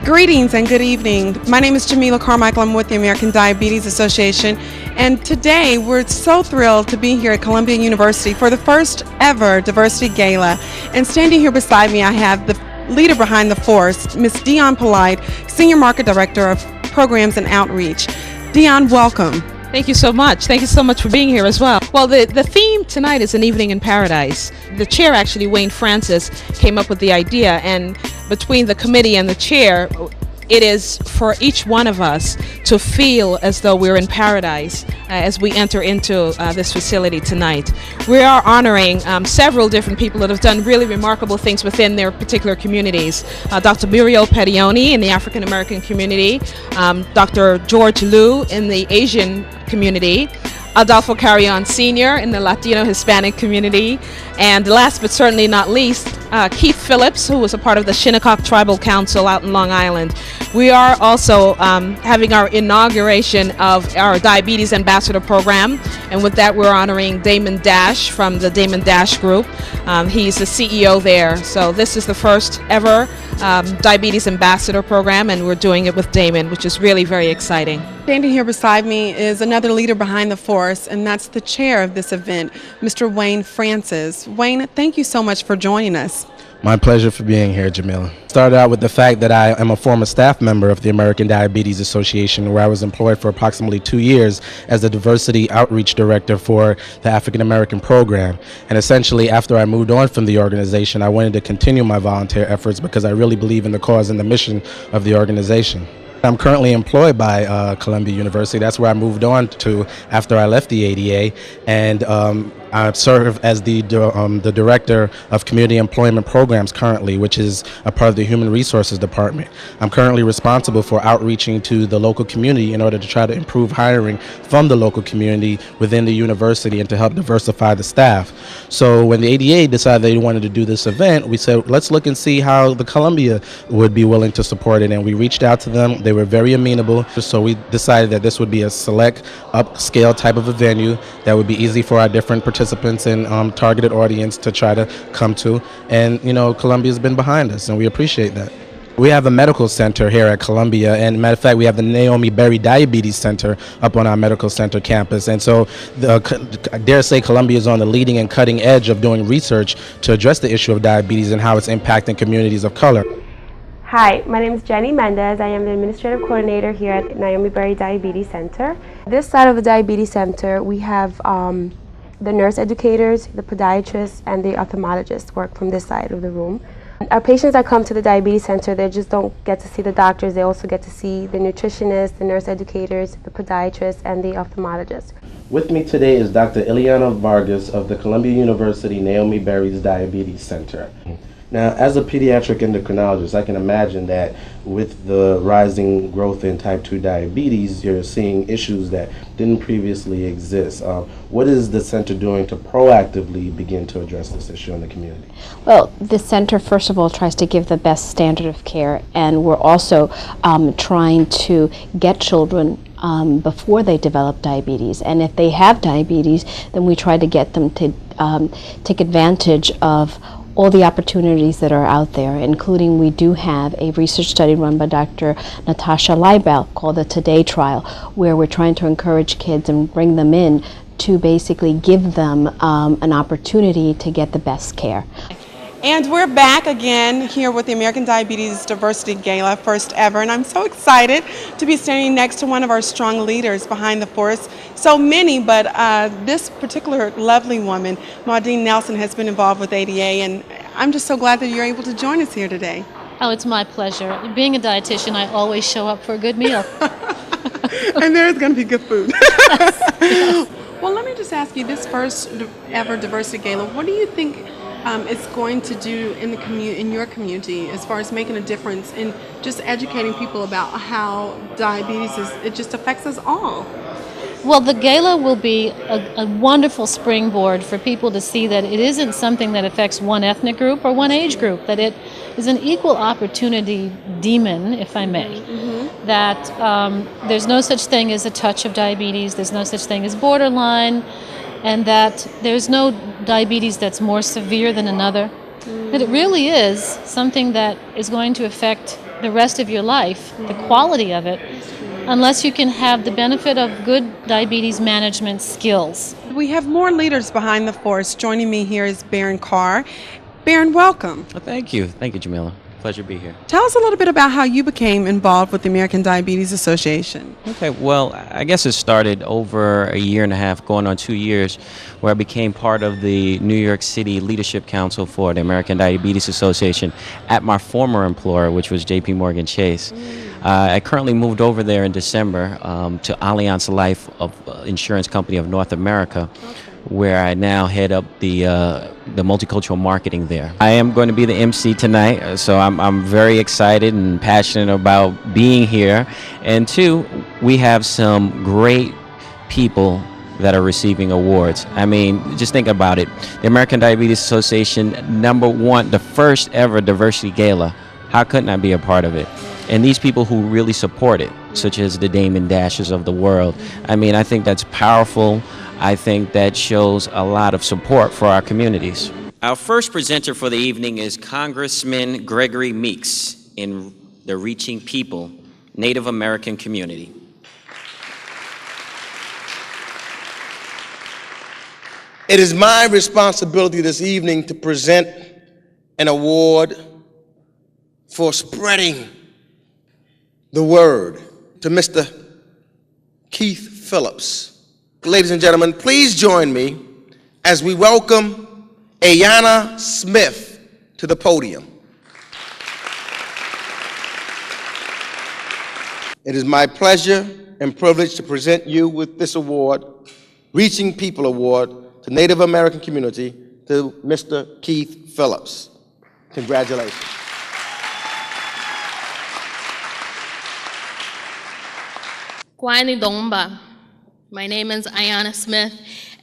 Greetings and good evening. My name is Jamila Carmichael. I'm with the American Diabetes Association. And today we're so thrilled to be here at Columbia University for the first ever Diversity Gala. And standing here beside me, I have the leader behind the force, Ms. Dion Polite, Senior Market Director of Programs and Outreach. Dion, welcome. Thank you so much. Thank you so much for being here as well. Well, the theme tonight is An Evening in Paradise. The chair, actually, Wayne Francis, came up with the idea, and between the committee and the chair, it is for each one of us to feel as though we're in paradise as we enter into this facility tonight. We are honoring several different people that have done really remarkable things within their particular communities. Dr. Muriel Pettioni in the African American community, Dr. George Liu in the Asian community, Adolfo Carrion Sr. in the Latino Hispanic community, and last but certainly not least, Keith Phillips, who was a part of the Shinnecock Tribal Council out in Long Island. We are also having our inauguration of our Diabetes Ambassador Program, and with that we're honoring Damon Dash from the Damon Dash Group. He's the CEO there, so this is the first ever Diabetes Ambassador Program, and we're doing it with Damon, which is really very exciting. Standing here beside me is another leader behind the force, and that's the chair of this event, Mr. Wayne Francis. Wayne, thank you so much for joining us. My pleasure for being here, Jamila. Started out with the fact that I am a former staff member of the American Diabetes Association, where I was employed for approximately 2 years as the Diversity Outreach Director for the African American program. And essentially, after I moved on from the organization, I wanted to continue my volunteer efforts because I really believe in the cause and the mission of the organization. I'm currently employed by Columbia University. That's where I moved on to after I left the ADA, and I serve as the Director of Community Employment Programs currently, which is a part of the Human Resources Department. I'm currently responsible for outreaching to the local community in order to try to improve hiring from the local community within the university and to help diversify the staff. So when the ADA decided they wanted to do this event, we said, let's look and see how the Columbia would be willing to support it, and we reached out to them. They were very amenable, so we decided that this would be a select, upscale type of a venue that would be easy for our different participants and targeted audience to try to come to. And, you know, Columbia's been behind us, and we appreciate that. We have a medical center here at Columbia, and matter of fact, we have the Naomi Berry Diabetes Center up on our medical center campus. And so I dare say Columbia is on the leading and cutting edge of doing research to address the issue of diabetes and how it's impacting communities of color. Hi, my name is Jenny Mendez. I am the Administrative Coordinator here at Naomi Berry Diabetes Center. This side of the Diabetes Center, we have the nurse educators, the podiatrists, and the ophthalmologists work from this side of the room. Our patients that come to the Diabetes Center, they just don't get to see the doctors, they also get to see the nutritionists, the nurse educators, the podiatrists, and the ophthalmologists. With me today is Dr. Ileana Vargas of the Columbia University Naomi Berry's Diabetes Center. Now, as a pediatric endocrinologist, I can imagine that with the rising growth in type 2 diabetes, you're seeing issues that didn't previously exist. What is the center doing to proactively begin to address this issue in the community? Well, the center, first of all, tries to give the best standard of care, and we're also trying to get children before they develop diabetes. And if they have diabetes, then we try to get them to take advantage of all the opportunities that are out there, including we do have a research study run by Dr. Natasha Leibel called the Today Trial, where we're trying to encourage kids and bring them in to basically give them an opportunity to get the best care. And we're back again here with the American Diabetes Diversity Gala, first ever, and I'm so excited to be standing next to one of our strong leaders behind the force. So many, but this particular lovely woman, Maudine Nelson, has been involved with ADA, and I'm just so glad that you're able to join us here today. Oh, it's my pleasure. Being a dietitian, I always show up for a good meal. And there's going to be good food. Yes. Well, let me just ask you, this first ever Diversity Gala, what do you think it's going to do in your community as far as making a difference in just educating people about how diabetes it just affects us all? Well, the gala will be a wonderful springboard for people to see that it isn't something that affects one ethnic group or one age group, that it is an equal opportunity demon, if I may. Mm-hmm. That there's no such thing as a touch of diabetes, there's no such thing as borderline, and that there's no diabetes that's more severe than another. That it really is something that is going to affect the rest of your life, the quality of it, unless you can have the benefit of good diabetes management skills. We have more leaders behind the force. Joining me here is Baron Carr. Baron, welcome. Well, thank you, Jamila. Pleasure to be here. Tell us a little bit about how you became involved with the American Diabetes Association. Okay, well, I guess it started over a year and a half, going on 2 years, where I became part of the New York City Leadership Council for the American Diabetes Association at my former employer, which was J.P. Morgan Chase. I currently moved over there in December to Allianz Life, of insurance company of North America, where I now head up the multicultural marketing there. I am going to be the MC tonight, so I'm very excited and passionate about being here. And two, we have some great people that are receiving awards. I mean, just think about it. The American Diabetes Association, #1, the first ever diversity gala. How couldn't I be a part of it? And these people who really support it, such as the Damon Dashes of the world. I mean, I think that's powerful. I think that shows a lot of support for our communities. Our first presenter for the evening is Congressman Gregory Meeks in the Reaching People Native American community. It is my responsibility this evening to present an award for spreading the word to Mr. Keith Phillips. Ladies and gentlemen, please join me as we welcome Ayanna Smith to the podium. It is my pleasure and privilege to present you with this award, Reaching People Award, to Native American community, to Mr. Keith Phillips. Congratulations. Kwani Domba. My name is Ayanna Smith,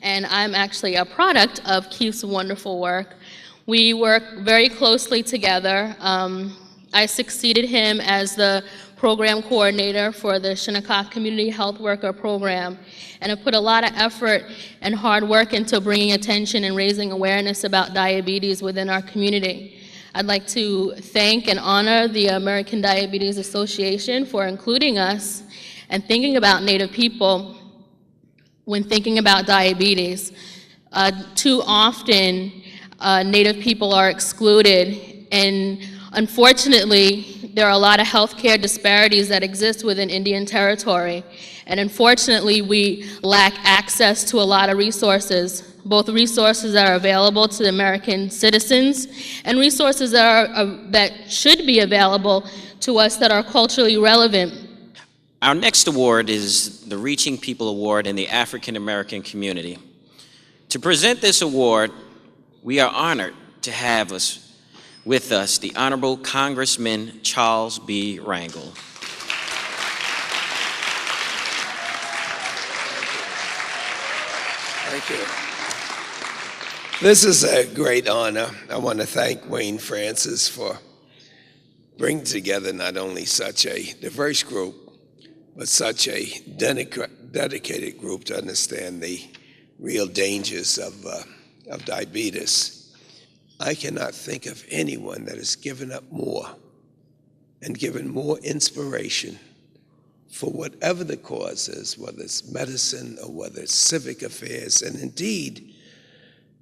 and I'm actually a product of Keith's wonderful work. We work very closely together. I succeeded him as the program coordinator for the Shinnecock Community Health Worker Program, and have put a lot of effort and hard work into bringing attention and raising awareness about diabetes within our community. I'd like to thank and honor the American Diabetes Association for including us and thinking about Native people when thinking about diabetes. Too often, Native people are excluded, and unfortunately, there are a lot of healthcare disparities that exist within Indian Territory. And unfortunately, we lack access to a lot of resources, both resources that are available to the American citizens and resources that should be available to us that are culturally relevant. Our next award is the Reaching People Award in the African American community. To present this award, we are honored to have with us the Honorable Congressman Charles B. Rangel. Thank you. This is a great honor. I want to thank Wayne Francis for bringing together not only such a diverse group, but such a dedicated group to understand the real dangers of diabetes. I cannot think of anyone that has given up more and given more inspiration for whatever the cause is, whether it's medicine or whether it's civic affairs, and indeed,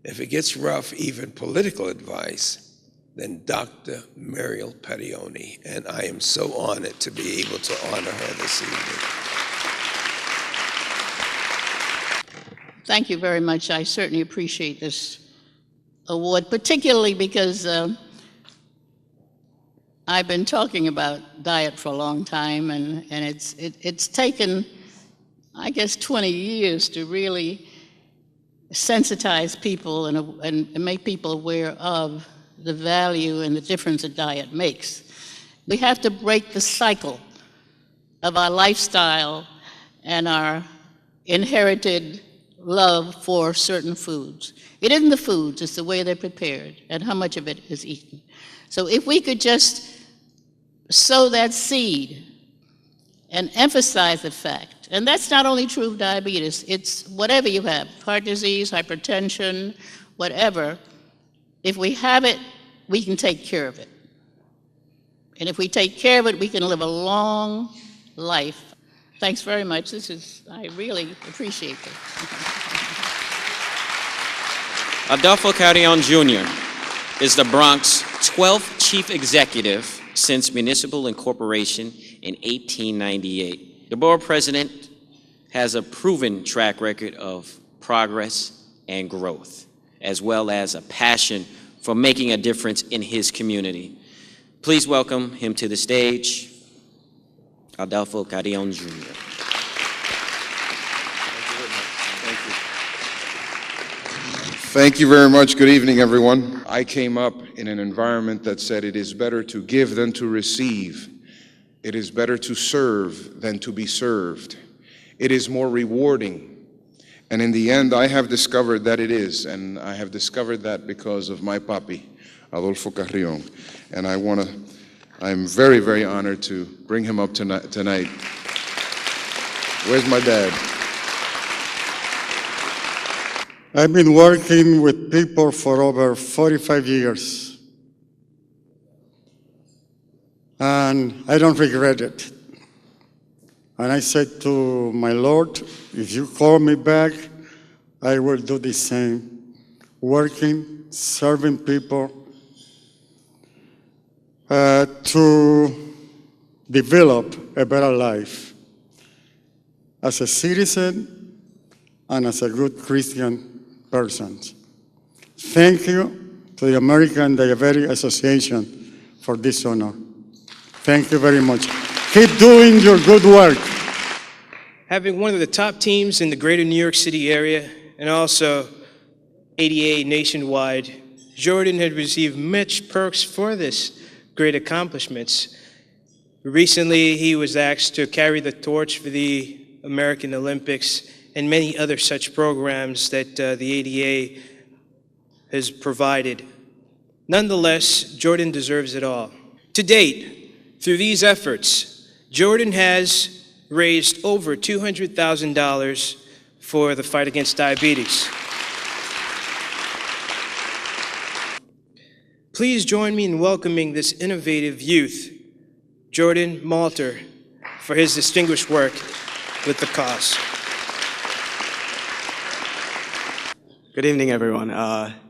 if it gets rough, even political advice, than Dr. Muriel Pettione, and I am so honored to be able to honor her this evening. Thank you very much. I certainly appreciate this award, particularly because I've been talking about diet for a long time, and it's taken, I guess, 20 years to really sensitize people and make people aware of the value and the difference a diet makes. We have to break the cycle of our lifestyle and our inherited love for certain foods. It isn't the foods, it's the way they're prepared and how much of it is eaten. So if we could just sow that seed and emphasize the fact, and that's not only true of diabetes, it's whatever you have, heart disease, hypertension, whatever. If we have it, we can take care of it. And if we take care of it, we can live a long life. Thanks very much. I really appreciate this. Adolfo Carrion Jr. is the Bronx's 12th chief executive since municipal incorporation in 1898. The borough president has a proven track record of progress and growth, as well as a passion for making a difference in his community. Please welcome him to the stage, Adolfo Carrion Jr. Thank you very much. Good evening, everyone. I came up in an environment that said it is better to give than to receive. It is better to serve than to be served. It is more rewarding. And in the end, I have discovered that it is, and I have discovered that because of my papi, Adolfo Carrion. And I'm very, very honored to bring him up tonight. Where's my dad? I've been working with people for over 45 years, and I don't regret it. And I said to my Lord, if you call me back, I will do the same, working, serving people, to develop a better life as a citizen and as a good Christian person. Thank you to the American Diabetes Association for this honor. Thank you very much. Keep doing your good work. Having one of the top teams in the greater New York City area and also ADA nationwide, Jordan had received much perks for this great accomplishments. Recently, he was asked to carry the torch for the American Olympics and many other such programs that the ADA has provided. Nonetheless, Jordan deserves it all. To date, through these efforts, Jordan has raised over $200,000 for the fight against diabetes. Please join me in welcoming this innovative youth, Jordan Malter, for his distinguished work with the cause. Good evening, everyone.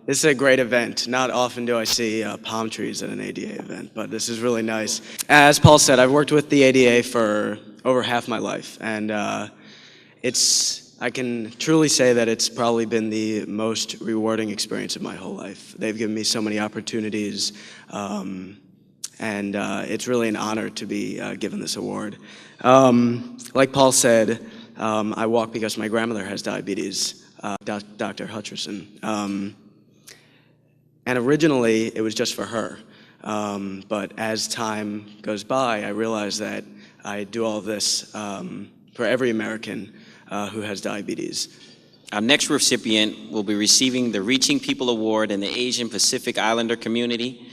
This is a great event. Not often do I see palm trees at an ADA event, but this is really nice. As Paul said, I've worked with the ADA for over half my life, and I can truly say that it's probably been the most rewarding experience of my whole life. They've given me so many opportunities, and it's really an honor to be given this award. Like Paul said, I walk because my grandmother has diabetes. Dr. Hutcherson. And originally, it was just for her. But as time goes by, I realize that I do all this for every American who has diabetes. Our next recipient will be receiving the Reaching People Award in the Asian Pacific Islander community.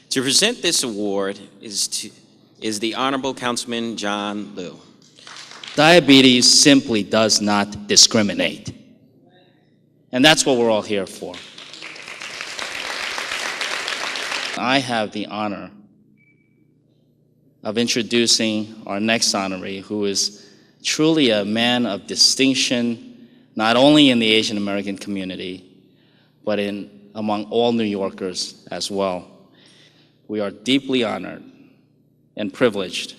To present this award is the Honorable Councilman John Liu. Diabetes simply does not discriminate. And that's what we're all here for. I have the honor of introducing our next honoree, who is truly a man of distinction, not only in the Asian American community, but among all New Yorkers as well. We are deeply honored and privileged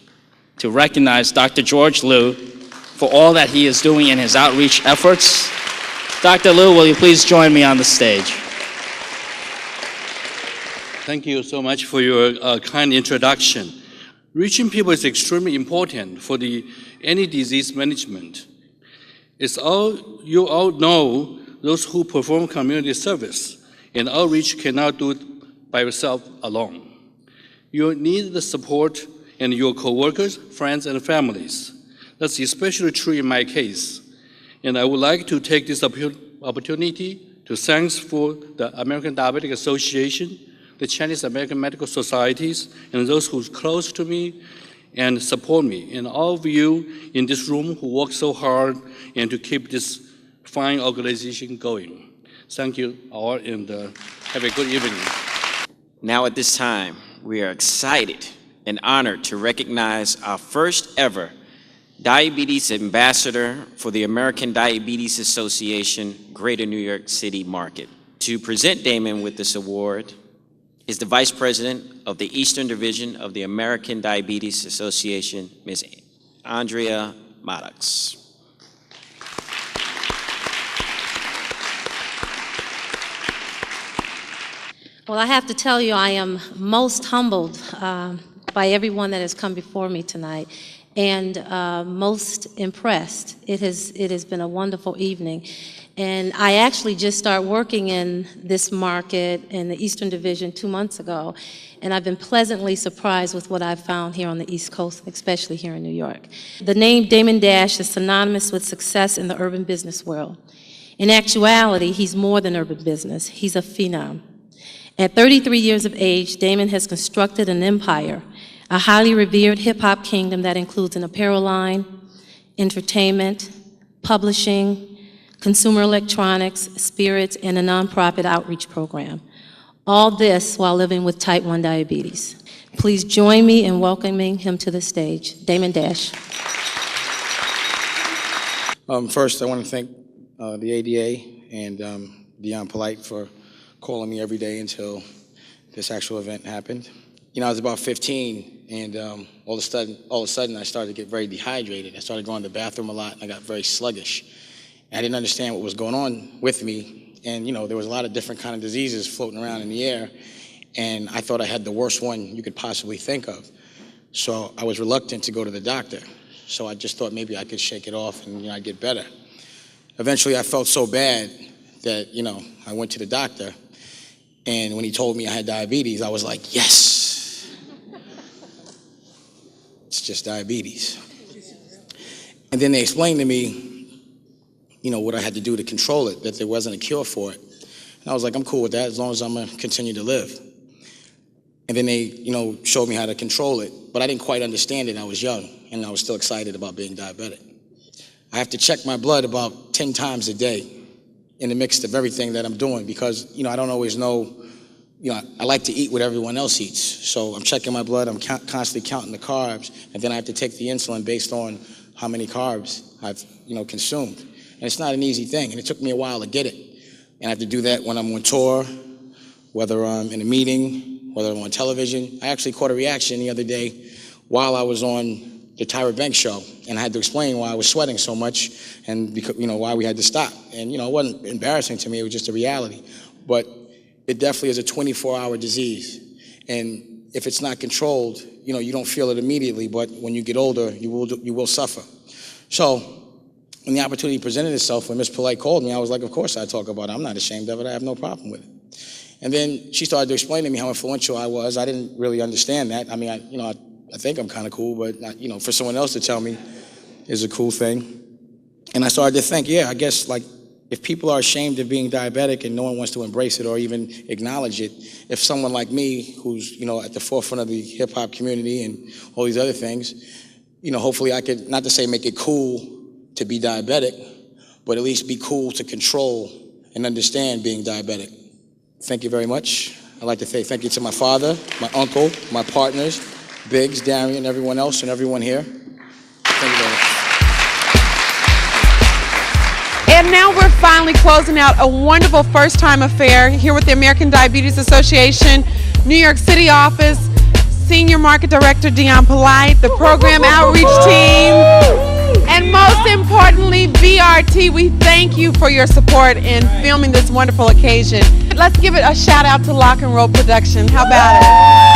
to recognize Dr. George Liu for all that he is doing in his outreach efforts. Dr. Liu, will you please join me on the stage? Thank you so much for your kind introduction. Reaching people is extremely important for any disease management. You all know those who perform community service, and outreach cannot do it by yourself alone. You need the support and your coworkers, friends, and families. That's especially true in my case. And I would like to take this opportunity to thank for the American Diabetic Association, the Chinese American Medical Societies, and those who are close to me and support me, and all of you in this room who work so hard and to keep this fine organization going. Thank you all, and have a good evening. Now at this time, we are excited and honored to recognize our first ever Diabetes Ambassador for the American Diabetes Association, Greater New York City Market. To present Damon with this award is the Vice President of the Eastern Division of the American Diabetes Association, Ms. Andrea Maddox. Well, I have to tell you, I am most humbled by everyone that has come before me tonight, and most impressed. It has been a wonderful evening. And I actually just started working in this market in the Eastern Division 2 months ago, and I've been pleasantly surprised with what I've found here on the East Coast, especially here in New York. The name Damon Dash is synonymous with success in the urban business world. In actuality, he's more than urban business. He's a phenom. At 33 years of age, Damon has constructed an empire, a highly revered hip-hop kingdom that includes an apparel line, entertainment, publishing, consumer electronics, spirits, and a nonprofit outreach program. All this while living with type 1 diabetes. Please join me in welcoming him to the stage. Damon Dash. First, I want to thank the ADA and Deon Polite for calling me every day until this actual event happened. You know, I was about 15, and all of a sudden, I started to get very dehydrated. I started going to the bathroom a lot, and I got very sluggish. I didn't understand what was going on with me, and you know, there was a lot of different kind of diseases floating around in the air, and I thought I had the worst one you could possibly think of. So I was reluctant to go to the doctor. So I just thought maybe I could shake it off and I'd get better. Eventually, I felt so bad that I went to the doctor, and when he told me I had diabetes, I was like, yes, it's just diabetes. And then they explained to me what I had to do to control it, that there wasn't a cure for it. And I was like, I'm cool with that as long as I'm gonna continue to live. And then they, showed me how to control it, but I didn't quite understand it. I was young, and I was still excited about being diabetic. I have to check my blood about 10 times a day in the mix of everything that I'm doing because, I don't always know, I like to eat what everyone else eats. So I'm checking my blood, I'm constantly counting the carbs, and then I have to take the insulin based on how many carbs I've, consumed. And it's not an easy thing, and it took me a while to get it. And I have to do that when I'm on tour, whether I'm in a meeting, whether I'm on television. I actually caught a reaction the other day while I was on the Tyra Banks show, and I had to explain why I was sweating so much and why we had to stop. And it wasn't embarrassing to me, it was just a reality. But it definitely is a 24-hour disease. And if it's not controlled, you don't feel it immediately, but when you get older, you will suffer. So when the opportunity presented itself, when Ms. Polite called me, I was like, of course I'd talk about it. I'm not ashamed of it. I have no problem with it. And then she started to explain to me how influential I was. I didn't really understand that. I mean, I think I'm kind of cool, but for someone else to tell me is a cool thing. And I started to think, yeah, I guess if people are ashamed of being diabetic and no one wants to embrace it or even acknowledge it, if someone like me, who's at the forefront of the hip hop community and all these other things, hopefully I could, not to say make it cool to be diabetic, but at least be cool to control and understand being diabetic. Thank you very much. I'd like to say thank you to my father, my uncle, my partners, Biggs, Darian, everyone else, and everyone here. Thank you very much. And now we're finally closing out a wonderful first-time affair here with the American Diabetes Association, New York City office, Senior Market Director Deon Polite, the program outreach team, and most importantly, BRT. We thank you for your support in filming this wonderful occasion. Let's give it a shout out to Lock and Roll Production. How about it?